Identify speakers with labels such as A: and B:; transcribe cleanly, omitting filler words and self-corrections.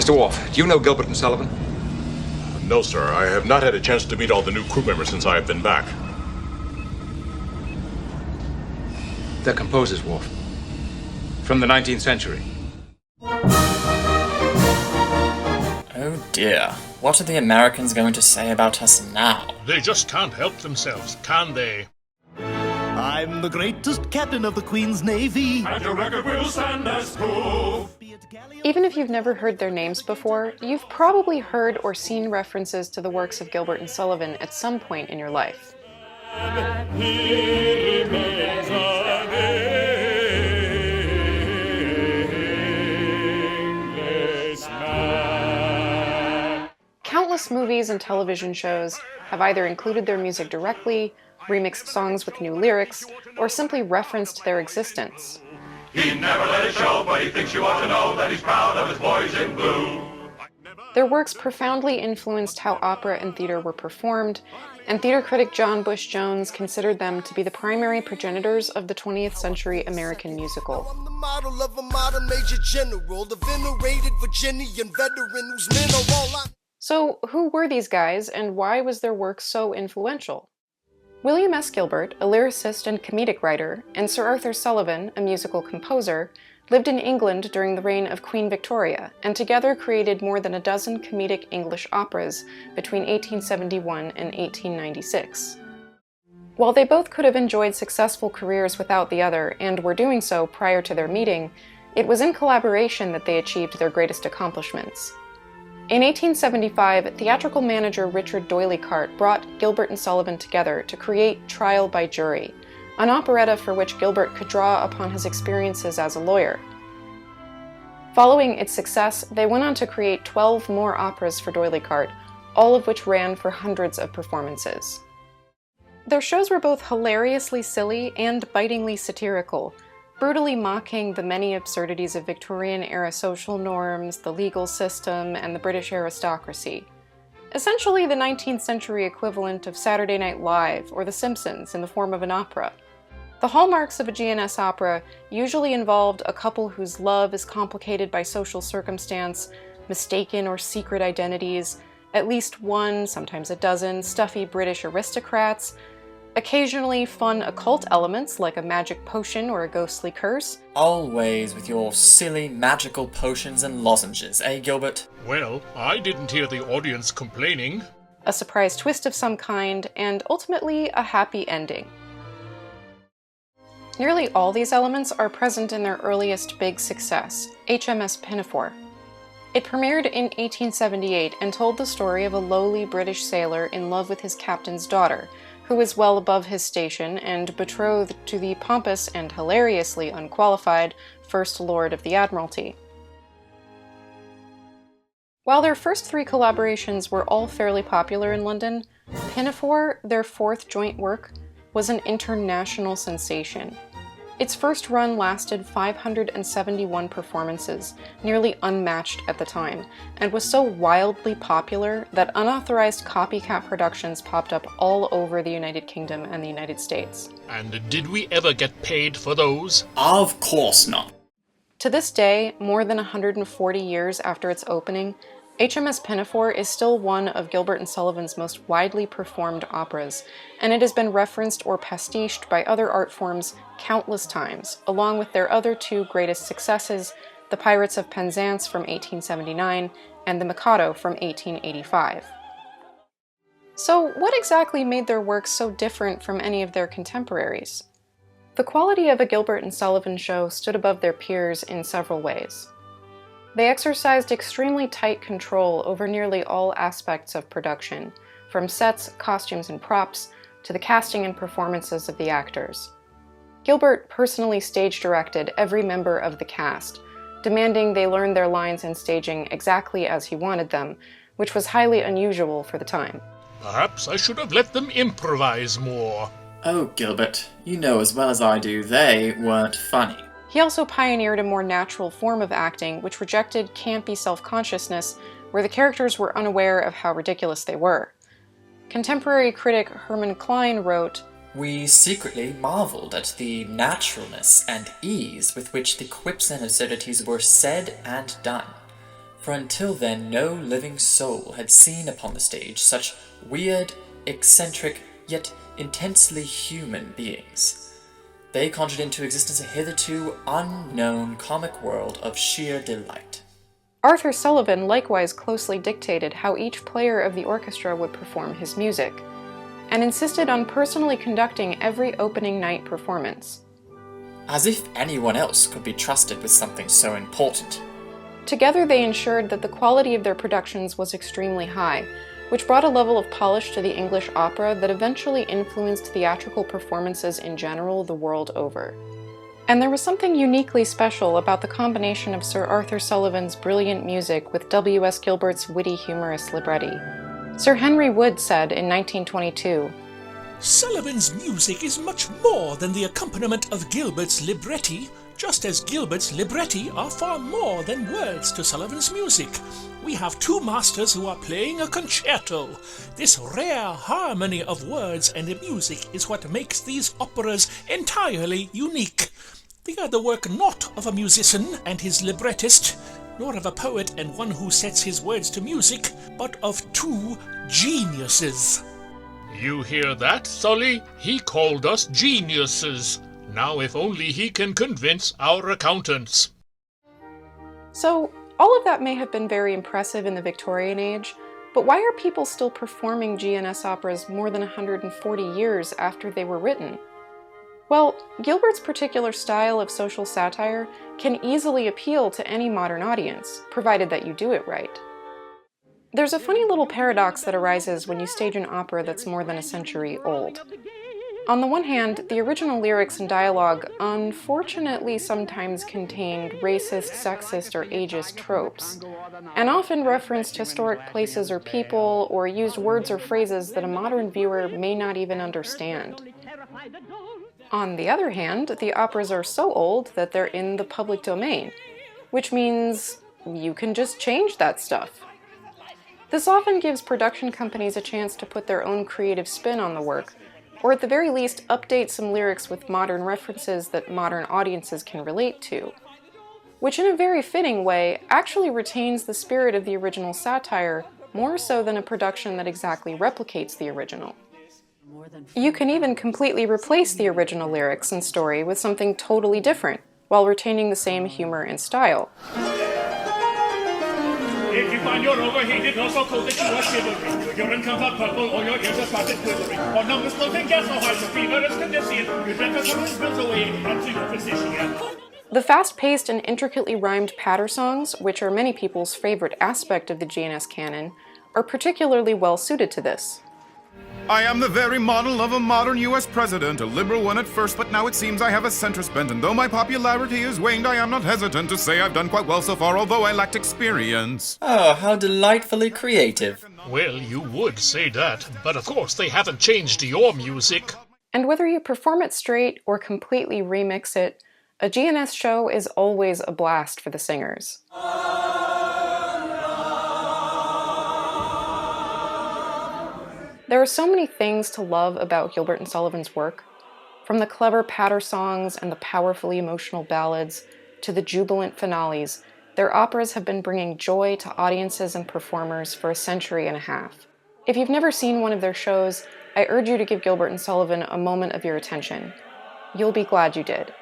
A: Mr. Worf, do you know Gilbert and Sullivan?
B: No, sir. I have not had a chance to meet all the new crew members since I have been back.
A: They're composers, Worf. From the 19th century.
C: Oh dear. What are the Americans going to say about us now?
D: They just can't help themselves, can they?
E: I'm the greatest captain of the Queen's Navy.
F: And your record will stand as proof.
G: Even if you've never heard their names before, you've probably heard or seen references to the works of Gilbert and Sullivan at some point in your life. Countless movies and television shows have either included their music directly, remixed songs with new lyrics, or simply referenced their existence.
F: He never let it show, but he thinks you ought to know that he's proud of his boys in blue.
G: Their works profoundly influenced how opera and theater were performed, and theater critic John Bush Jones considered them to be the primary progenitors of the 20th century American musical.
H: I'm the model of a modern major general, the venerated Virginian veteran whose men are all
G: So, who were these guys, and why was their work so influential? William S. Gilbert, a lyricist and comedic writer, and Sir Arthur Sullivan, a musical composer, lived in England during the reign of Queen Victoria, and together created more than a dozen comedic English operas between 1871 and 1896. While they both could have enjoyed successful careers without the other, and were doing so prior to their meeting, it was in collaboration that they achieved their greatest accomplishments. In 1875, theatrical manager Richard Doyleycart brought Gilbert and Sullivan together to create Trial by Jury, an operetta for which Gilbert could draw upon his experiences as a lawyer. Following its success, they went on to create 12 more operas for Doyleycart, all of which ran for hundreds of performances. Their shows were both hilariously silly and bitingly satirical, brutally mocking the many absurdities of Victorian-era social norms, the legal system, and the British aristocracy. Essentially the 19th century equivalent of Saturday Night Live or The Simpsons in the form of an opera. The hallmarks of a GNS opera usually involved a couple whose love is complicated by social circumstance, mistaken or secret identities, at least one, sometimes a dozen, stuffy British aristocrats, occasionally fun occult elements like a magic potion or a ghostly curse.
C: Always with your silly magical potions and lozenges, eh, Gilbert?
D: Well, I didn't hear the audience complaining.
G: A surprise twist of some kind, and ultimately a happy ending. Nearly all these elements are present in their earliest big success, HMS Pinafore. It premiered in 1878 and told the story of a lowly British sailor in love with his captain's daughter, who is well above his station and betrothed to the pompous and hilariously unqualified First Lord of the Admiralty. While their first three collaborations were all fairly popular in London, Pinafore, their fourth joint work, was an international sensation. Its first run lasted 571 performances, nearly unmatched at the time, and was so wildly popular that unauthorized copycat productions popped up all over the United Kingdom and the United States.
D: And did we ever get paid for those?
C: Of course not.
G: To this day, more than 140 years after its opening, HMS Pinafore is still one of Gilbert and Sullivan's most widely performed operas, and it has been referenced or pastiched by other art forms countless times, along with their other two greatest successes, The Pirates of Penzance from 1879 and The Mikado from 1885. So what exactly made their work so different from any of their contemporaries? The quality of a Gilbert and Sullivan show stood above their peers in several ways. They exercised extremely tight control over nearly all aspects of production, from sets, costumes, and props, to the casting and performances of the actors. Gilbert personally stage-directed every member of the cast, demanding they learn their lines and staging exactly as he wanted them, which was highly unusual for the time.
D: Perhaps I should have let them improvise more.
C: Oh, Gilbert, you know as well as I do, they weren't funny.
G: He also pioneered a more natural form of acting which rejected campy self-consciousness, where the characters were unaware of how ridiculous they were. Contemporary critic Herman Klein wrote,
C: "We secretly marveled at the naturalness and ease with which the quips and absurdities were said and done. For until then no living soul had seen upon the stage such weird, eccentric, yet intensely human beings. They conjured into existence a hitherto unknown comic world of sheer delight.
G: Arthur Sullivan likewise closely dictated how each player of the orchestra would perform his music, and insisted on personally conducting every opening night performance.
C: As if anyone else could be trusted with something so important.
G: Together they ensured that the quality of their productions was extremely high, which brought a level of polish to the English opera that eventually influenced theatrical performances in general the world over. And there was something uniquely special about the combination of Sir Arthur Sullivan's brilliant music with W.S. Gilbert's witty, humorous libretti. Sir Henry Wood said in 1922,
D: Sullivan's music is much more than the accompaniment of Gilbert's libretti, just as Gilbert's libretti are far more than words to Sullivan's music. We have two masters who are playing a concerto. This rare harmony of words and music is what makes these operas entirely unique. They are the work not of a musician and his librettist, nor of a poet and one who sets his words to music, but of two geniuses. You hear that, Sully? He called us geniuses. Now if only he can convince our accountants.
G: So, all of that may have been very impressive in the Victorian age, but why are people still performing GNS operas more than 140 years after they were written? Well, Gilbert's particular style of social satire can easily appeal to any modern audience, provided that you do it right. There's a funny little paradox that arises when you stage an opera that's more than a century old. On the one hand, the original lyrics and dialogue unfortunately sometimes contained racist, sexist, or ageist tropes, and often referenced historic places or people, or used words or phrases that a modern viewer may not even understand. On the other hand, the operas are so old that they're in the public domain, which means you can just change that stuff. This often gives production companies a chance to put their own creative spin on the work, or at the very least update some lyrics with modern references that modern audiences can relate to, which in a very fitting way actually retains the spirit of the original satire more so than a production that exactly replicates the original. You can even completely replace the original lyrics and story with something totally different, while retaining the same humor and style.
F: If you find you're overheated, no so cold that you are shivering. Your urine comes out purple or your ears are started quivering. Or numbness floating gas or heart, your fever is condition. Your better come and spills away onto your physician.
G: The fast-paced and intricately rhymed patter songs, which are many people's favorite aspect of the GNS canon, are particularly well suited to this.
I: I am the very model of a modern U.S. president, a liberal one at first, but now it seems I have a centrist bent, and though my popularity has waned, I am not hesitant to say I've done quite well so far, although I lacked experience.
C: Oh, how delightfully creative.
D: Well, you would say that, but of course they haven't changed your music.
G: And whether you perform it straight or completely remix it, a GNS show is always a blast for the singers. There are so many things to love about Gilbert and Sullivan's work, from the clever patter songs and the powerfully emotional ballads to the jubilant finales. Their operas have been bringing joy to audiences and performers for a century and a half. If you've never seen one of their shows, I urge you to give Gilbert and Sullivan a moment of your attention. You'll be glad you did.